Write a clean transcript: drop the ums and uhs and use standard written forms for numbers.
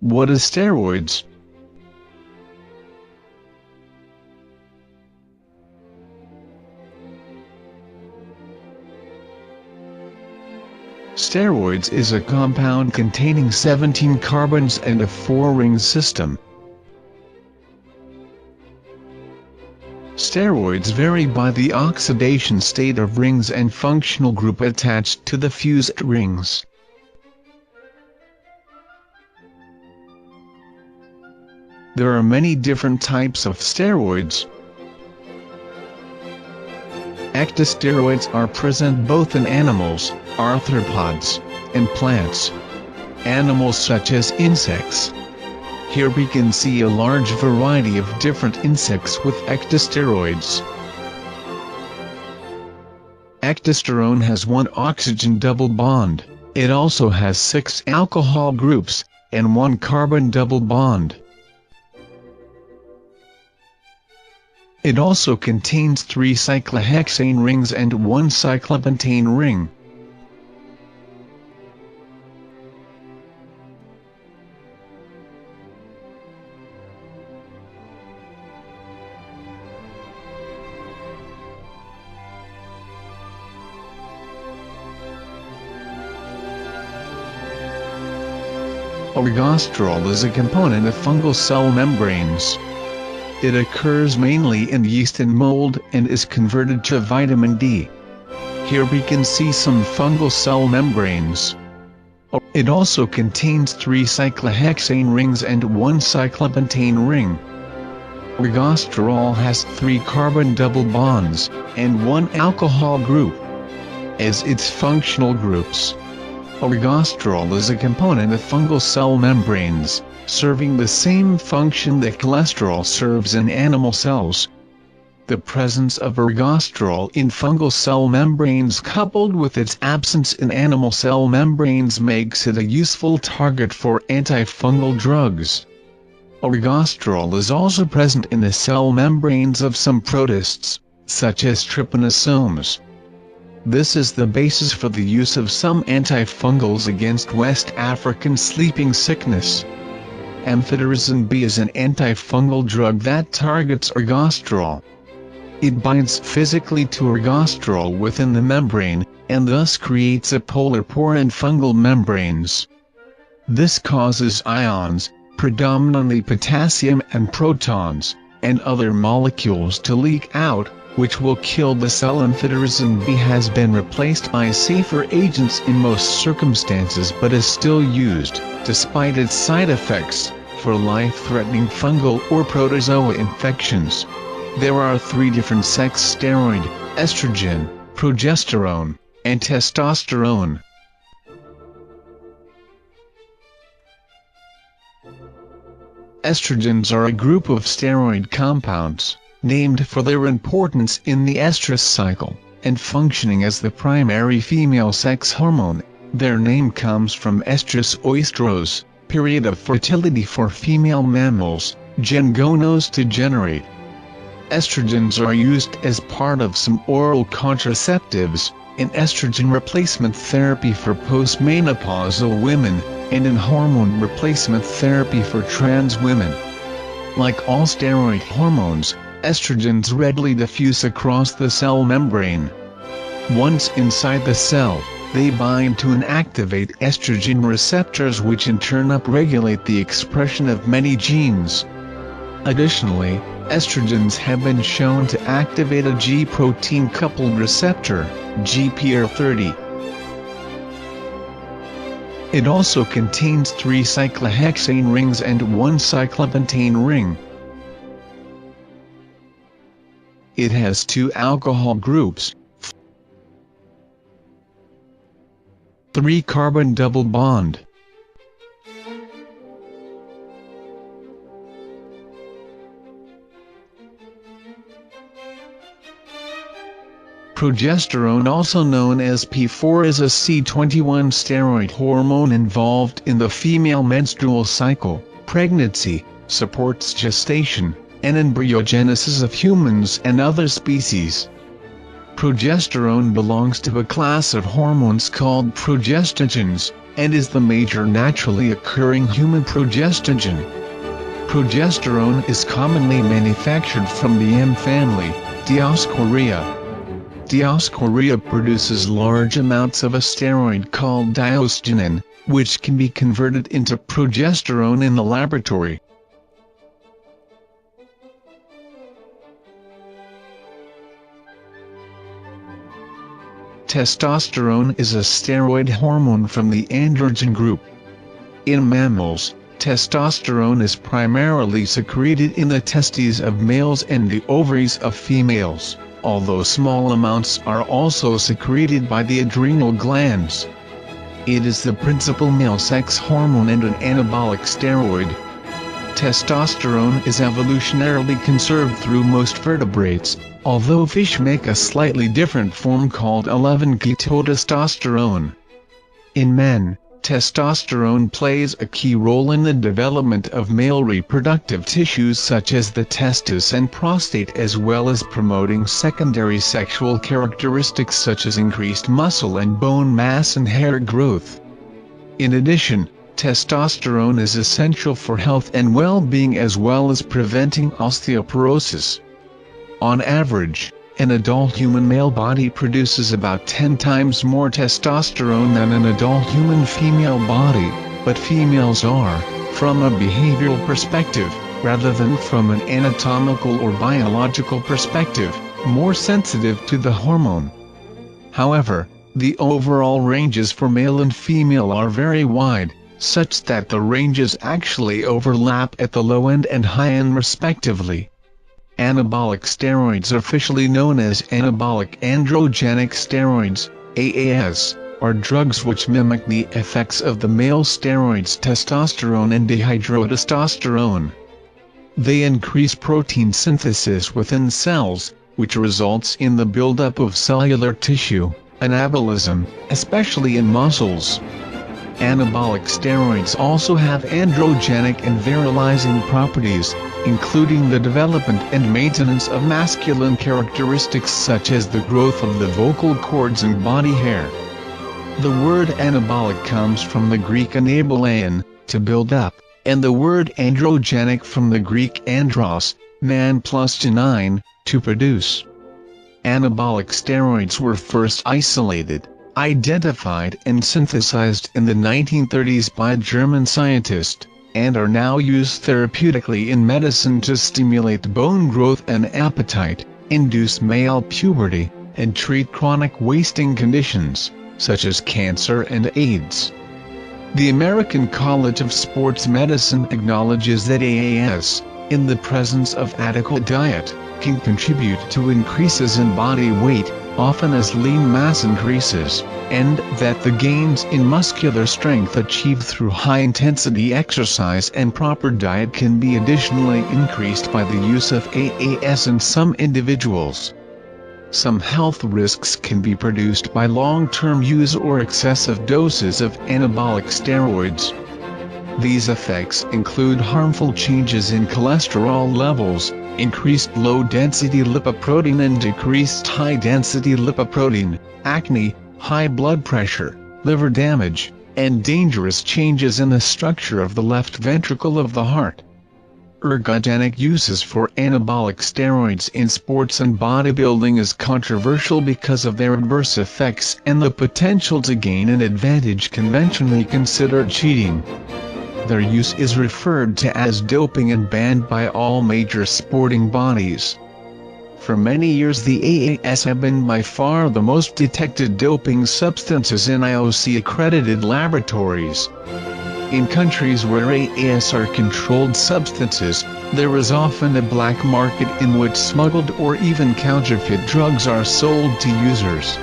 What is steroids? Steroids is a compound containing 17 carbons and a 4-ring system. Steroids vary by the oxidation state of rings and functional group attached to the fused rings. There are many different types of steroids. Ectosteroids are present both in animals, arthropods, and plants. Animals such as insects. Here we can see a large variety of different insects with ectosteroids. Ectosterone has one oxygen double bond. It also has 6 alcohol groups, and 1 carbon double bond. It also contains 3 cyclohexane rings and 1 cyclopentane ring. Ergosterol is a component of fungal cell membranes. It occurs mainly in yeast and mold and is converted to vitamin D. Here we can see some fungal cell membranes. It also contains 3 cyclohexane rings and 1 cyclopentane ring. Ergosterol has 3 carbon double bonds and 1 alcohol group as its functional groups. Ergosterol is a component of fungal cell membranes, serving the same function that cholesterol serves in animal cells. The presence of ergosterol in fungal cell membranes coupled with its absence in animal cell membranes makes it a useful target for antifungal drugs. Ergosterol is also present in the cell membranes of some protists, such as trypanosomes. This is the basis for the use of some antifungals against West African sleeping sickness. Amphotericin B is an antifungal drug that targets ergosterol. It binds physically to ergosterol within the membrane, and thus creates a polar pore in fungal membranes. This causes ions, predominantly potassium and protons, and other molecules to leak out, which will kill the cell. Amphotericin B has been replaced by safer agents in most circumstances but is still used, despite its side effects, for life-threatening fungal or protozoa infections. There are 3 different sex steroid: estrogen, progesterone, and testosterone. Estrogens are a group of steroid compounds, named for their importance in the estrous cycle, and functioning as the primary female sex hormone. Their name comes from estrus oestros, period of fertility for female mammals, gen gonos to generate. Estrogens are used as part of some oral contraceptives, in estrogen replacement therapy for postmenopausal women, and in hormone replacement therapy for trans women. Like all steroid hormones, estrogens readily diffuse across the cell membrane. Once inside the cell, they bind to and activate estrogen receptors, which in turn upregulate the expression of many genes. Additionally, estrogens have been shown to activate a G protein-coupled receptor, GPR30. It also contains 3 cyclohexane rings and 1 cyclopentane ring. It has 2 alcohol groups, 3 carbon double bond. Progesterone, also known as P4, is a C21 steroid hormone involved in the female menstrual cycle, pregnancy, supports gestation, and embryogenesis of humans and other species. Progesterone belongs to a class of hormones called progestogens, and is the major naturally occurring human progestogen. Progesterone is commonly manufactured from the M family, Dioscorea. Dioscorea produces large amounts of a steroid called diosgenin, which can be converted into progesterone in the laboratory. Testosterone is a steroid hormone from the androgen group. In mammals, testosterone is primarily secreted in the testes of males and the ovaries of females, although small amounts are also secreted by the adrenal glands. It is the principal male sex hormone and an anabolic steroid. Testosterone is evolutionarily conserved through most vertebrates, although fish make a slightly different form called 11-ketotestosterone. In men, testosterone plays a key role in the development of male reproductive tissues such as the testis and prostate, as well as promoting secondary sexual characteristics such as increased muscle and bone mass and hair growth. In addition, testosterone is essential for health and well-being as well as preventing osteoporosis. On average, an adult human male body produces about 10 times more testosterone than an adult human female body, but females are, from a behavioral perspective, rather than from an anatomical or biological perspective, more sensitive to the hormone. However, the overall ranges for male and female are very wide, such that the ranges actually overlap at the low end and high end respectively. Anabolic steroids, officially known as anabolic androgenic steroids, AAS, are drugs which mimic the effects of the male steroids testosterone and dihydrotestosterone. They increase protein synthesis within cells, which results in the buildup of cellular tissue, anabolism, especially in muscles. Anabolic steroids also have androgenic and virilizing properties, including the development and maintenance of masculine characteristics such as the growth of the vocal cords and body hair. The word anabolic comes from the Greek anabolain, to build up, and the word androgenic from the Greek andros, man plus genin, to produce. Anabolic steroids were first isolated, identified and synthesized in the 1930s by a German scientist, and are now used therapeutically in medicine to stimulate bone growth and appetite, induce male puberty, and treat chronic wasting conditions, such as cancer and AIDS. The American College of Sports Medicine acknowledges that AAS, in the presence of adequate diet, can contribute to increases in body weight, often as lean mass increases, and that the gains in muscular strength achieved through high-intensity exercise and proper diet can be additionally increased by the use of AAS in some individuals. Some health risks can be produced by long-term use or excessive doses of anabolic steroids. These effects include harmful changes in cholesterol levels, increased low-density lipoprotein and decreased high-density lipoprotein, acne, high blood pressure, liver damage, and dangerous changes in the structure of the left ventricle of the heart. Ergogenic uses for anabolic steroids in sports and bodybuilding is controversial because of their adverse effects and the potential to gain an advantage conventionally considered cheating. Their use is referred to as doping and banned by all major sporting bodies. For many years the AAS have been by far the most detected doping substances in IOC-accredited laboratories. In countries where AAS are controlled substances, there is often a black market in which smuggled or even counterfeit drugs are sold to users.